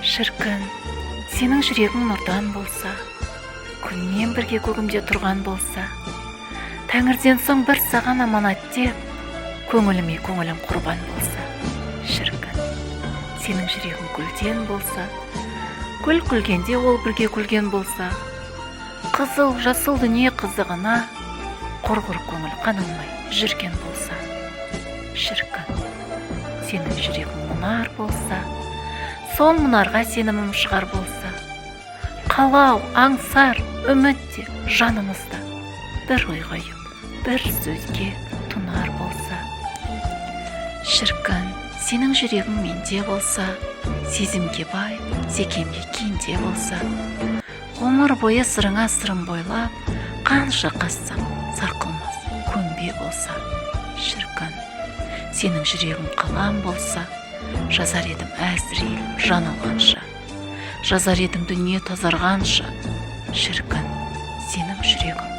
шіркін, сенің жүрегің нұрдан болса, күнмен бірге көгімде тұрған болса, тәңірден соң бір саған аманат деп, көңіліме көңілім құрбан болса, шіркін, сенің жүрегің гүлден болса, гүл күлгенде ол бірге күлген болса, қызыл жасыл дүние қызығына құрғыр көңіл қанылмай жүрген болса, шіркін, сенің жүрегің мұнар болса, сол мұнарға сенімім шығар болса, қалау, аңсар, үміт те жанымызда бір ой қойып, бір сөзге тұнар болса, шіркін, сенің жүрегің менде болса, сезімге бай, секемге кенде болса, ғұмыр бойы сырыңа сырым бойлап, қанша қазсам сарқылмас көмбе болса, шіркін, сенің жүрегің қалам болса, жазар едім әзірейіліп жан алғанша, жазар едім дүние тазарғанша, шіркін, сенің жүрегің